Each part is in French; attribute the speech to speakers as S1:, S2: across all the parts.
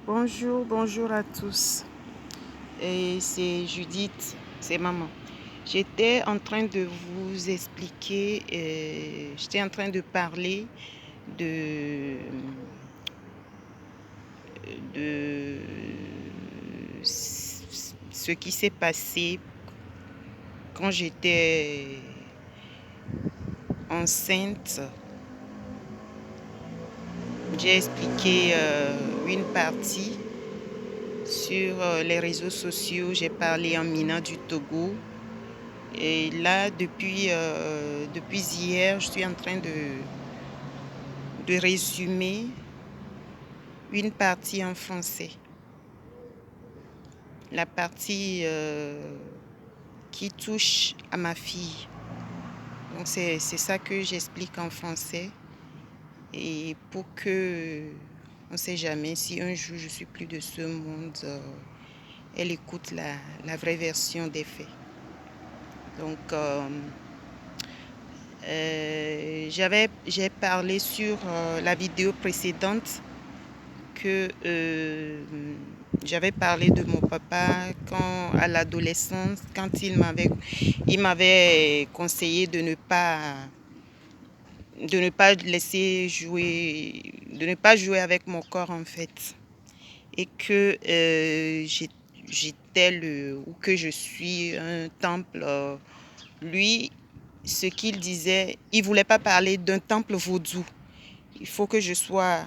S1: Bonjour à tous. Et c'est Judith, c'est maman. J'étais en train de vous expliquer, j'étais en train de parler de, de ce qui s'est passé quand j'étais enceinte. J'ai expliqué une partie sur les réseaux sociaux. J'ai parlé en Mina du Togo. Et là, depuis hier, je suis en train de résumer une partie en français. La partie qui touche à ma fille. Donc c'est ça que j'explique en français. Et pour que, on ne sait jamais, si un jour je suis plus de ce monde, elle écoute la vraie version des faits. Donc, j'ai parlé sur la vidéo précédente que j'avais parlé de mon papa quand à l'adolescence, quand il m'avait conseillé de ne pas laisser jouer, de ne pas jouer avec mon corps en fait, et que que je suis un temple. Lui, ce qu'il disait, il voulait pas parler d'un temple vaudou. Il faut que je sois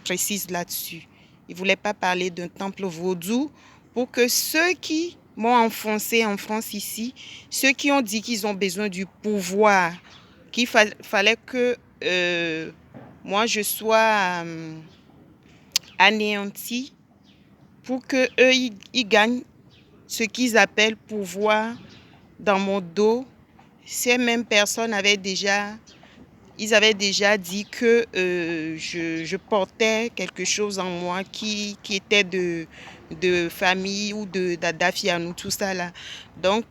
S1: précise là-dessus. Il voulait pas parler d'un temple vaudou pour que ceux qui m'ont enfoncé en France ici, ceux qui ont dit qu'ils ont besoin du pouvoir, qu'il fallait que moi je sois anéantie pour que eux ils gagnent ce qu'ils appellent pouvoir dans mon dos. Ces mêmes personnes avaient déjà dit que je portais quelque chose en moi qui était de famille ou d'Adafianou, tout ça là. Donc,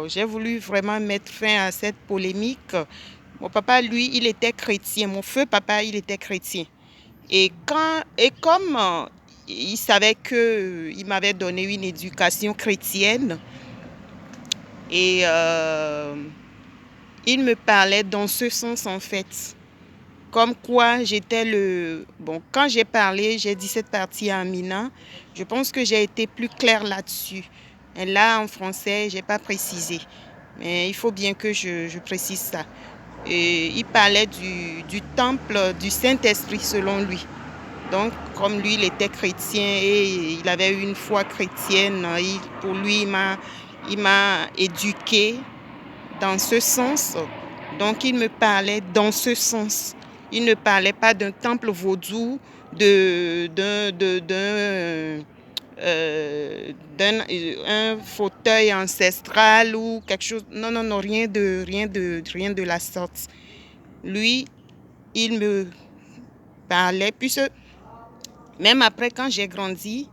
S1: j'ai voulu vraiment mettre fin à cette polémique. Mon papa, lui, il était chrétien. Mon feu papa, il était chrétien. Et comme il savait que il m'avait donné une éducation chrétienne, et il me parlait dans ce sens en fait. Comme quoi j'étais le... Bon, quand j'ai parlé, j'ai dit cette partie à Amina, je pense que j'ai été plus claire là-dessus. Et là, en français, je n'ai pas précisé. Mais il faut bien que je précise ça. Et il parlait du temple du Saint-Esprit selon lui. Donc, comme lui, il était chrétien et il avait une foi chrétienne, pour lui, il m'a éduqué dans ce sens. Donc, il me parlait dans ce sens. Il ne parlait pas d'un temple vaudou, d'un fauteuil ancestral ou quelque chose. Non, non, non, rien de la sorte. Lui, il me parlait, puisque même après, quand j'ai grandi,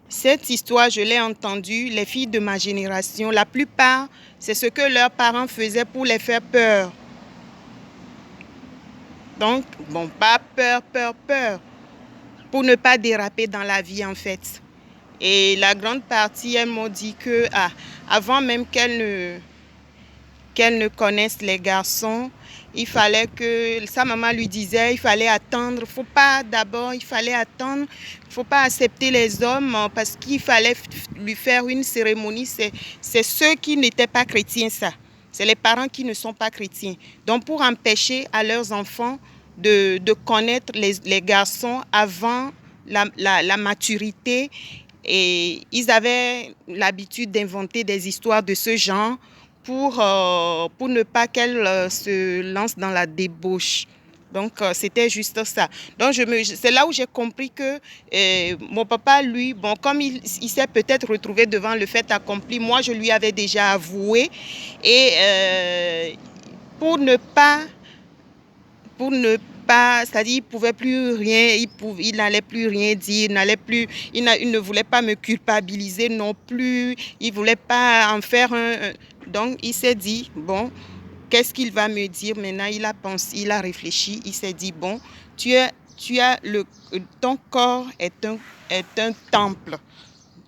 S1: cette histoire, je l'ai entendue. Les filles de ma génération, la plupart, c'est ce que leurs parents faisaient pour les faire peur. Donc, bon, pas peur, pour ne pas déraper dans la vie en fait. Et la grande partie, elles m'ont dit que avant même qu'elles ne connaissent les garçons, il fallait que, sa maman lui disait, il fallait attendre, il fallait attendre, il ne faut pas accepter les hommes parce qu'il fallait lui faire une cérémonie. C'est ceux qui n'étaient pas chrétiens ça. C'est les parents qui ne sont pas chrétiens. Donc pour empêcher à leurs enfants de connaître les garçons avant la maturité, et ils avaient l'habitude d'inventer des histoires de ce genre pour ne pas qu'elle se lance dans la débauche. Donc, c'était juste ça. Donc, c'est là où j'ai compris que mon papa, lui, bon, comme il s'est peut-être retrouvé devant le fait accompli, moi, je lui avais déjà avoué. Et pour ne pas, c'est-à-dire, il pouvait plus rien, il n'allait plus rien dire, il ne voulait pas me culpabiliser non plus, il voulait pas en faire donc il s'est dit, bon, qu'est-ce qu'il va me dire maintenant? Il a pensé, il a réfléchi, il s'est dit, bon, tu es ton corps est un temple,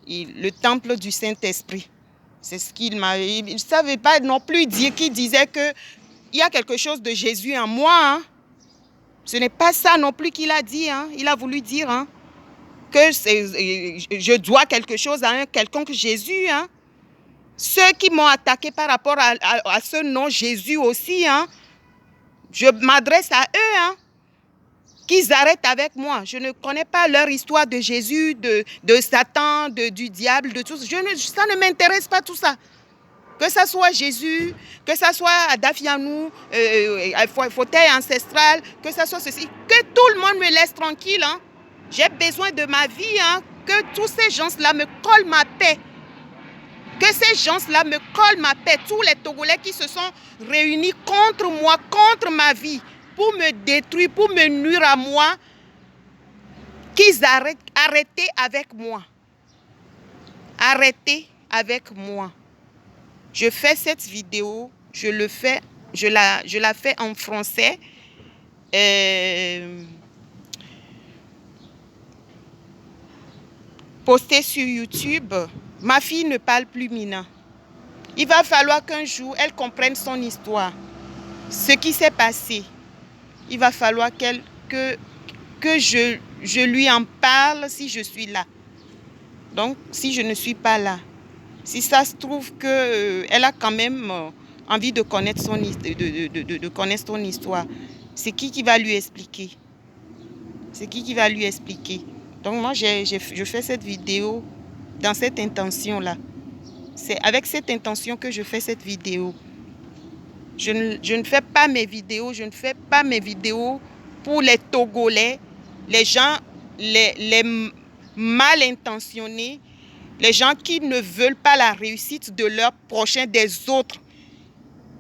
S1: le temple du Saint-Esprit. C'est ce qu'il m'a... Il ne savait pas non plus dire qu'il disait qu'il y a quelque chose de Jésus en moi. Hein. Ce n'est pas ça non plus qu'il a dit. Hein. Il a voulu dire que je dois quelque chose à un quelconque Jésus. Hein. Ceux qui m'ont attaqué par rapport à ce nom Jésus aussi, hein, je m'adresse à eux, hein, qu'ils arrêtent avec moi. Je ne connais pas leur histoire de Jésus, de Satan, du diable, de tout ça. Ça ne m'intéresse pas tout ça. Que ça soit Jésus, que ça soit Adafianou, fauteuil ancestral, que ça soit ceci. Que tout le monde me laisse tranquille. Hein. J'ai besoin de ma vie. Hein. Que tous ces gens-là me collent ma paix. Que ces gens-là me collent ma paix. Tous les Togolais qui se sont réunis contre moi, contre ma vie, pour me détruire, pour me nuire à moi, qu'ils arrêtez avec moi. Arrêtez avec moi. Je fais cette vidéo, je la fais en français. Postée sur YouTube. Ma fille ne parle plus Mina. Il va falloir qu'un jour, elle comprenne son histoire. Ce qui s'est passé. Il va falloir que je lui en parle si je suis là. Donc, si je ne suis pas là, si ça se trouve qu'elle a quand même envie de connaître son histoire, c'est qui va lui expliquer? C'est qui va lui expliquer? Donc, moi, je fais cette vidéo dans cette intention-là. C'est avec cette intention que je fais cette vidéo. Je ne fais pas mes vidéos, pour les Togolais, les gens, les mal intentionnés, les gens qui ne veulent pas la réussite de leurs prochains, des autres.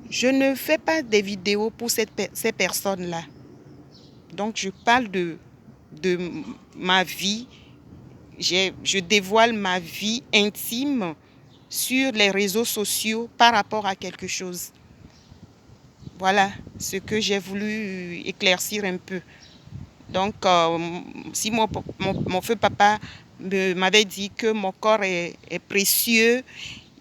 S1: Je ne fais pas des vidéos pour ces personnes-là. Donc, je parle de ma vie. Je dévoile ma vie intime sur les réseaux sociaux par rapport à quelque chose. Voilà ce que j'ai voulu éclaircir un peu. Donc, si mon feu papa m'avait dit que mon corps est précieux,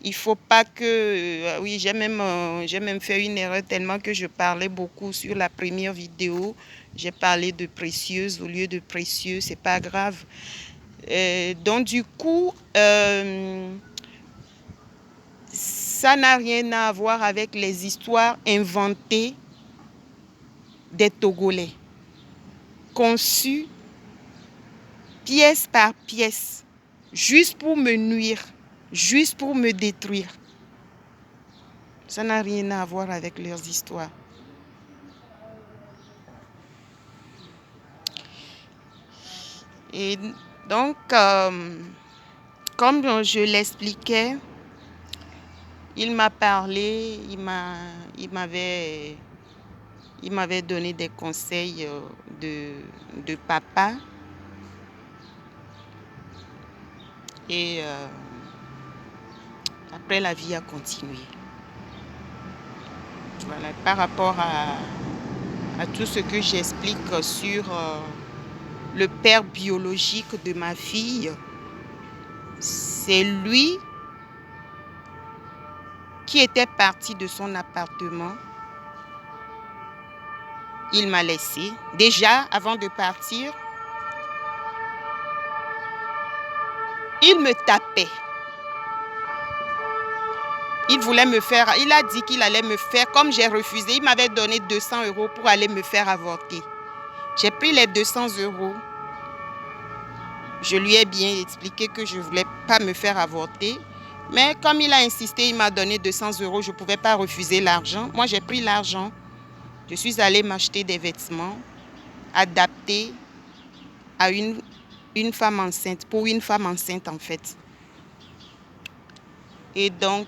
S1: il ne faut pas que... oui, j'ai même fait une erreur tellement que je parlais beaucoup sur la première vidéo. J'ai parlé de précieuse au lieu de précieux, c'est pas grave. Donc, du coup, ça n'a rien à voir avec les histoires inventées des Togolais, conçues pièce par pièce, juste pour me nuire, juste pour me détruire. Ça n'a rien à voir avec leurs histoires. Et donc, comme je l'expliquais, il m'a parlé, il m'avait donné des conseils de papa. Et après, la vie a continué. Voilà, par rapport à tout ce que j'explique sur le père biologique de ma fille, c'est lui qui était parti de son appartement. Il m'a laissé. Déjà, avant de partir, il me tapait. Il voulait me faire, il a dit qu'il allait me faire, comme j'ai refusé, il m'avait donné 200 € pour aller me faire avorter. J'ai pris les 200 €. Je lui ai bien expliqué que je ne voulais pas me faire avorter. Mais comme il a insisté, il m'a donné 200 €, je ne pouvais pas refuser l'argent. Moi, j'ai pris l'argent. Je suis allée m'acheter des vêtements adaptés à une femme enceinte, pour une femme enceinte en fait. Et donc,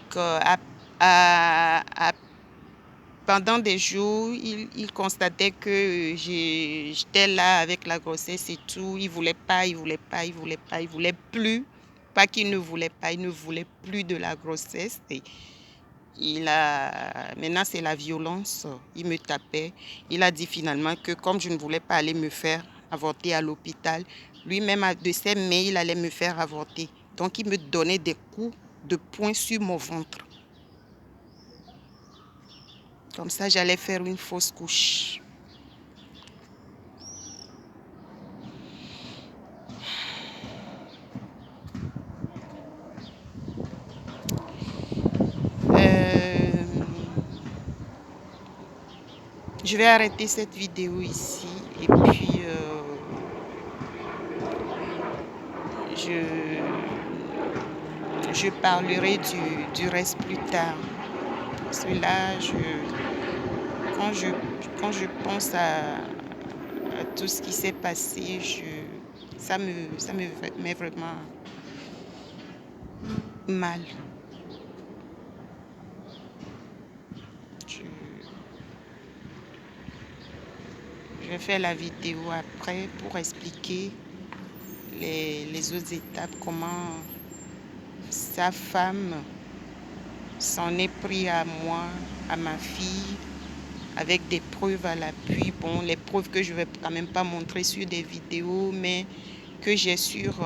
S1: pendant des jours, il constatait que j'étais là avec la grossesse et tout. Il ne voulait pas, il voulait plus. Pas qu'il ne voulait pas, il ne voulait plus de la grossesse. Et maintenant, c'est la violence. Il me tapait. Il a dit finalement que comme je ne voulais pas aller me faire avorter à l'hôpital. Lui-même, de ses mains, il allait me faire avorter. Donc, il me donnait des coups de poing sur mon ventre. Comme ça, j'allais faire une fausse couche. Je vais arrêter cette vidéo ici et puis je parlerai du reste plus tard. Parce que là, quand je pense à tout ce qui s'est passé, ça me met vraiment mal. Je vais faire la vidéo après pour expliquer les autres étapes, comment sa femme s'en est pris à moi, à ma fille, avec des preuves à l'appui. Bon, les preuves que je ne vais quand même pas montrer sur des vidéos, mais que j'ai sur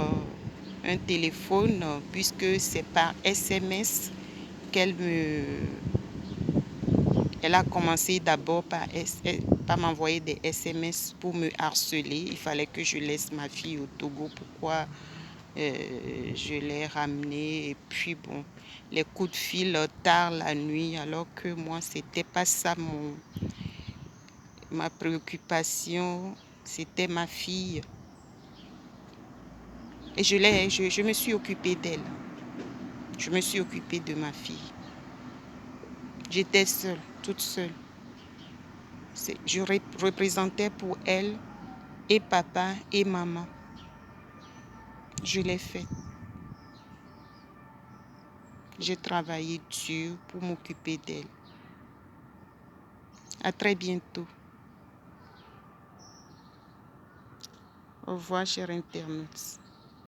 S1: un téléphone, puisque c'est par SMS elle a commencé d'abord par m'envoyer des SMS pour me harceler. Il fallait que je laisse ma fille au Togo. Pourquoi je l'ai ramenée? Et puis bon, les coups de fil tard la nuit, alors que moi, c'était pas ça ma préoccupation. C'était ma fille. Et je me suis occupée d'elle. Je me suis occupée de ma fille. J'étais seule, toute seule. Je représentais pour elle et papa et maman. Je l'ai fait. J'ai travaillé dur pour m'occuper d'elle. À très bientôt. Au revoir, chers internautes.